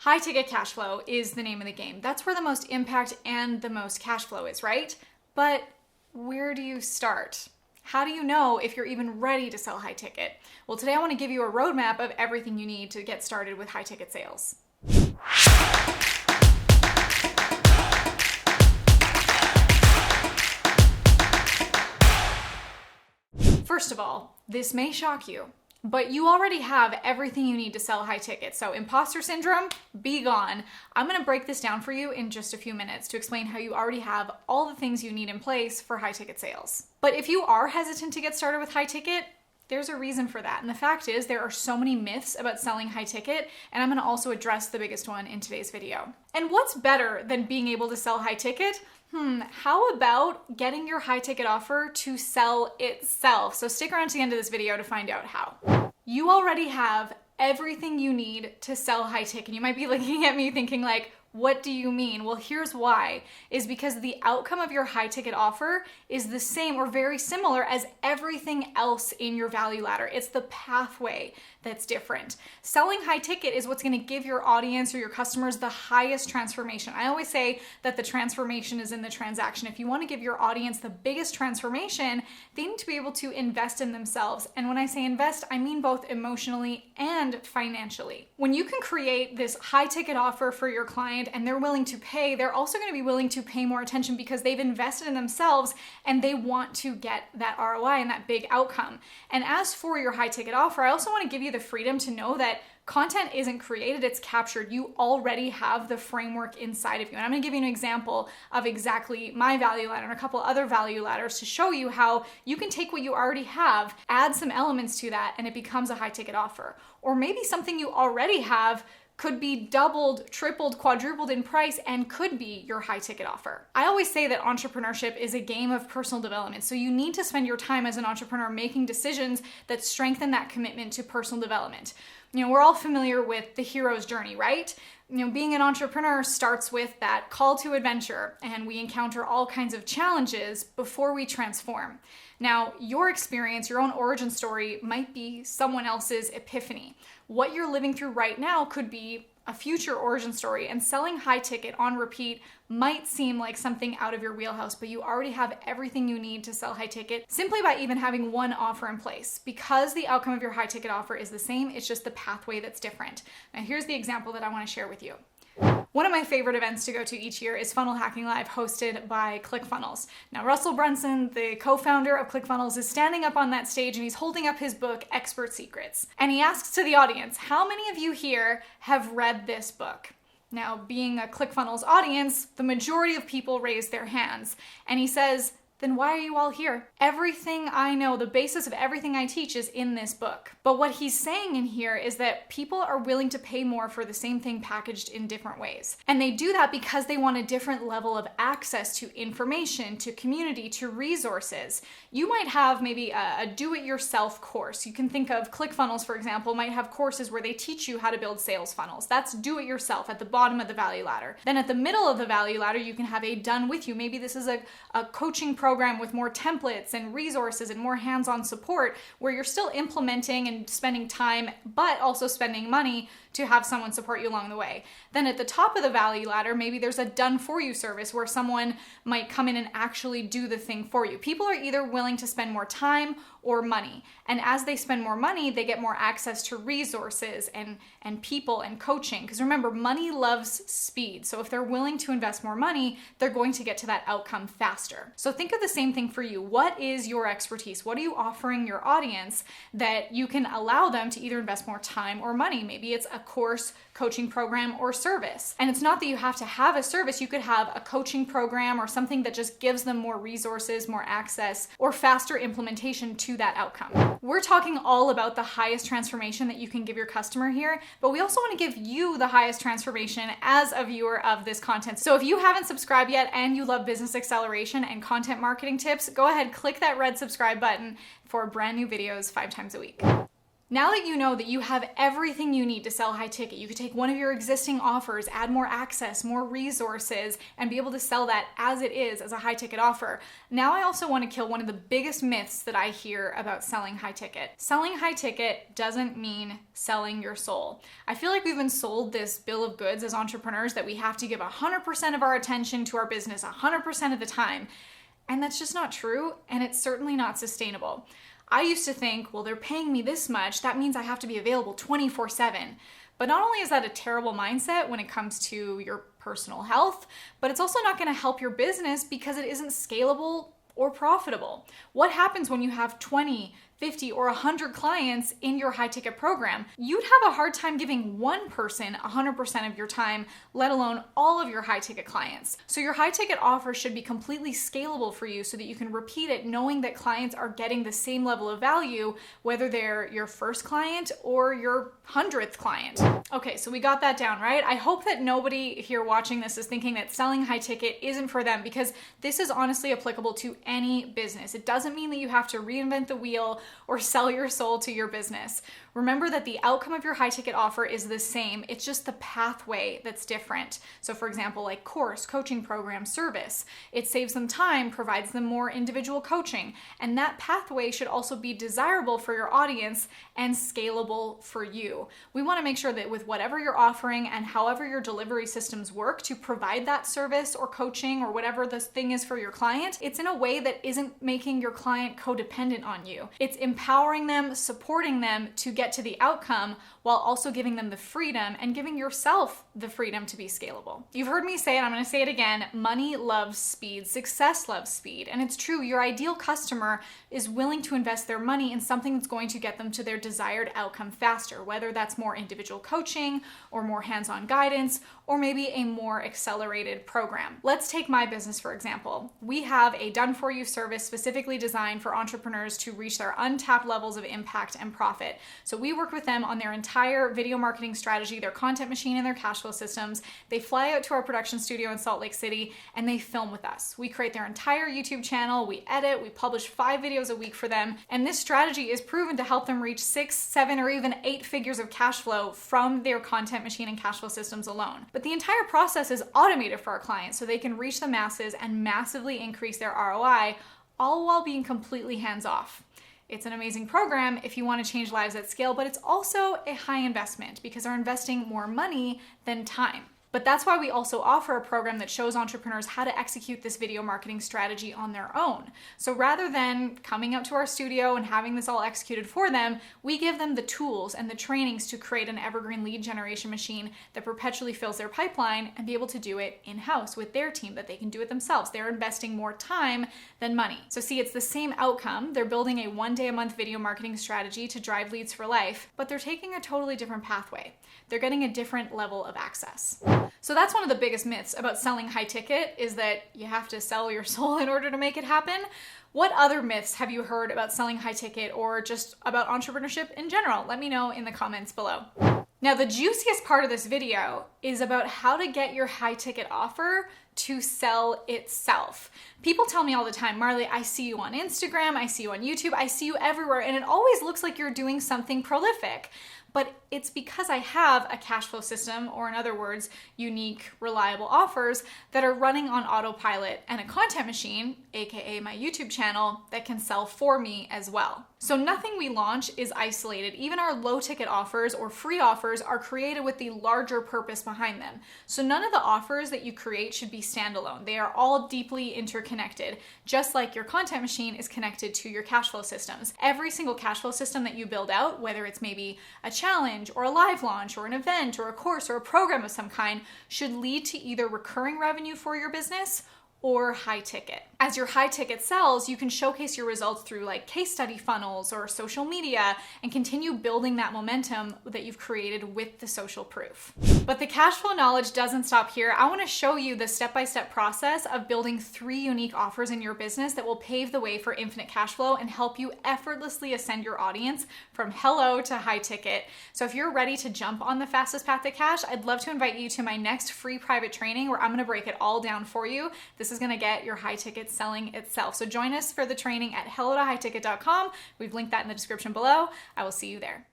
High ticket cash flow is the name of the game. That's where the most impact and the most cash flow is, right? But where do you start? How do you know if you're even ready to sell high ticket? Well, today I want to give you a roadmap of everything you need to get started with high ticket sales. First of all, this may shock you, but you already have everything you need to sell high ticket. So imposter syndrome, be gone. I'm gonna break this down for you in just a few minutes to explain how you already have all the things you need in place for high ticket sales. But if you are hesitant to get started with high ticket, there's a reason for that. And the fact is there are so many myths about selling high ticket, and I'm gonna also address the biggest one in today's video. And what's better than being able to sell high ticket? How about getting your high ticket offer to sell itself? So stick around to the end of this video to find out how. You already have everything you need to sell high ticket. You might be looking at me thinking like, what do you mean? Well, here's why, is because the outcome of your high ticket offer is the same or very similar as everything else in your value ladder. It's the pathway that's different. Selling high ticket is what's going to give your audience or your customers the highest transformation. I always say that the transformation is in the transaction. If you want to give your audience the biggest transformation, they need to be able to invest in themselves. And when I say invest, I mean both emotionally and financially. When you can create this high ticket offer for your client and they're willing to pay, they're also going to be willing to pay more attention because they've invested in themselves and they want to get that ROI and that big outcome. And as for your high ticket offer, I also want to give you the freedom to know that content isn't created, it's captured. You already have the framework inside of you. And I'm gonna give you an example of exactly my value ladder and a couple other value ladders to show you how you can take what you already have, add some elements to that, and it becomes a high ticket offer. Or maybe something you already have could be doubled, tripled, quadrupled in price and could be your high ticket offer. I always say that entrepreneurship is a game of personal development. So you need to spend your time as an entrepreneur making decisions that strengthen that commitment to personal development. You know, we're all familiar with the hero's journey, right? You know, being an entrepreneur starts with that call to adventure, and we encounter all kinds of challenges before we transform. Now, your experience, your own origin story might be someone else's epiphany. What you're living through right now could be a future origin story, and selling high ticket on repeat might seem like something out of your wheelhouse, but you already have everything you need to sell high ticket simply by even having one offer in place. Because the outcome of your high ticket offer is the same, it's just the pathway that's different. Now here's the example that I want to share with you. One of my favorite events to go to each year is Funnel Hacking Live, hosted by ClickFunnels. Now, Russell Brunson, the co-founder of ClickFunnels, is standing up on that stage and he's holding up his book, Expert Secrets. And he asks to the audience, how many of you here have read this book? Now, being a ClickFunnels audience, the majority of people raise their hands. And he says, then why are you all here? Everything I know, the basis of everything I teach is in this book. But what he's saying in here is that people are willing to pay more for the same thing packaged in different ways. And they do that because they want a different level of access to information, to community, to resources. You might have maybe a do-it-yourself course. You can think of ClickFunnels, for example, might have courses where they teach you how to build sales funnels. That's do-it-yourself at the bottom of the value ladder. Then at the middle of the value ladder, you can have a done with you. Maybe this is a coaching program with more templates and resources and more hands-on support where you're still implementing and spending time, but also spending money to have someone support you along the way. Then at the top of the value ladder, maybe there's a done for you service where someone might come in and actually do the thing for you. People are either willing to spend more time or money. And as they spend more money, they get more access to resources and people and coaching. Because remember, money loves speed. So if they're willing to invest more money, they're going to get to that outcome faster. So think of the same thing for you. What is your expertise? What are you offering your audience that you can allow them to either invest more time or money? Maybe it's a course, coaching program, or service. And it's not that you have to have a service. You could have a coaching program or something that just gives them more resources, more access, or faster implementation to that outcome. We're talking all about the highest transformation that you can give your customer here, but we also want to give you the highest transformation as a viewer of this content. So if you haven't subscribed yet and you love business acceleration and content marketing tips, go ahead, click that red subscribe button for brand new videos 5 times a week. Now that you know that you have everything you need to sell high ticket, you could take one of your existing offers, add more access, more resources, and be able to sell that as it is, as a high ticket offer. Now I also want to kill one of the biggest myths that I hear about selling high ticket. Selling high ticket doesn't mean selling your soul. I feel like we've been sold this bill of goods as entrepreneurs that we have to give 100% of our attention to our business 100% of the time. And that's just not true, and it's certainly not sustainable. I used to think, well, they're paying me this much, that means I have to be available 24/7. But not only is that a terrible mindset when it comes to your personal health, but it's also not going to help your business because it isn't scalable or profitable. What happens when you have 20, 50, or 100 clients in your high ticket program? You'd have a hard time giving one person 100% of your time, let alone all of your high ticket clients. So your high ticket offer should be completely scalable for you so that you can repeat it knowing that clients are getting the same level of value, whether they're your first client or your 100th client. Okay, so we got that down, right? I hope that nobody here watching this is thinking that selling high ticket isn't for them, because this is honestly applicable to any business. It doesn't mean that you have to reinvent the wheel or sell your soul to your business. Remember that the outcome of your high ticket offer is the same. It's just the pathway that's different. So for example, like course, coaching program, service, it saves them time, provides them more individual coaching. And that pathway should also be desirable for your audience and scalable for you. We want to make sure that with whatever you're offering and however your delivery systems work to provide that service or coaching or whatever this thing is for your client, it's in a way that isn't making your client codependent on you. It's empowering them, supporting them to get to the outcome while also giving them the freedom and giving yourself the freedom to be scalable. You've heard me say it, I'm going to say it again, money loves speed, success loves speed. And it's true, your ideal customer is willing to invest their money in something that's going to get them to their desired outcome faster, whether that's more individual coaching or more hands-on guidance, or maybe a more accelerated program. Let's take my business, for example. We have a done-for-you service specifically designed for entrepreneurs to reach their untapped levels of impact and profit. So we work with them on their entire video marketing strategy, their content machine, and their cash flow systems. They fly out to our production studio in Salt Lake City and they film with us. We create their entire YouTube channel, we edit, we publish 5 videos a week for them. And this strategy is proven to help them reach 6, 7, or even 8 figures of cash flow from their content machine and cash flow systems alone. But the entire process is automated for our clients so they can reach the masses and massively increase their ROI, all while being completely hands-off. It's an amazing program if you want to change lives at scale, but it's also a high investment because they're investing more money than time. But that's why we also offer a program that shows entrepreneurs how to execute this video marketing strategy on their own. So rather than coming up to our studio and having this all executed for them, we give them the tools and the trainings to create an evergreen lead generation machine that perpetually fills their pipeline and be able to do it in-house with their team, that they can do it themselves. They're investing more time than money. So see, it's the same outcome. They're building a 1-day-a-month video marketing strategy to drive leads for life, but they're taking a totally different pathway. They're getting a different level of access. So that's one of the biggest myths about selling high ticket, is that you have to sell your soul in order to make it happen. What other myths have you heard about selling high ticket or just about entrepreneurship in general? Let me know in the comments below. Now, the juiciest part of this video is about how to get your high ticket offer to sell itself. People tell me all the time, Marley, I see you on Instagram, I see you on YouTube, I see you everywhere, and it always looks like you're doing something prolific. But it's because I have a cash flow system, or in other words, unique, reliable offers that are running on autopilot, and a content machine, aka my YouTube channel, that can sell for me as well. So nothing we launch is isolated. Even our low ticket offers or free offers are created with the larger purpose behind them. So none of the offers that you create should be standalone. They are all deeply interconnected, just like your content machine is connected to your cash flow systems. Every single cash flow system that you build out, whether it's maybe a challenge or a live launch or an event or a course or a program of some kind, should lead to either recurring revenue for your business or high ticket. As your high ticket sells, you can showcase your results through like case study funnels or social media and continue building that momentum that you've created with the social proof. But the cash flow knowledge doesn't stop here. I want to show you the step-by-step process of building 3 unique offers in your business that will pave the way for infinite cash flow and help you effortlessly ascend your audience from hello to high ticket. So if you're ready to jump on the fastest path to cash, I'd love to invite you to my next free private training where I'm going to break it all down for you. This is going to get your high ticket selling itself. So join us for the training at hellotohighticket.com. We've linked that in the description below. I will see you there.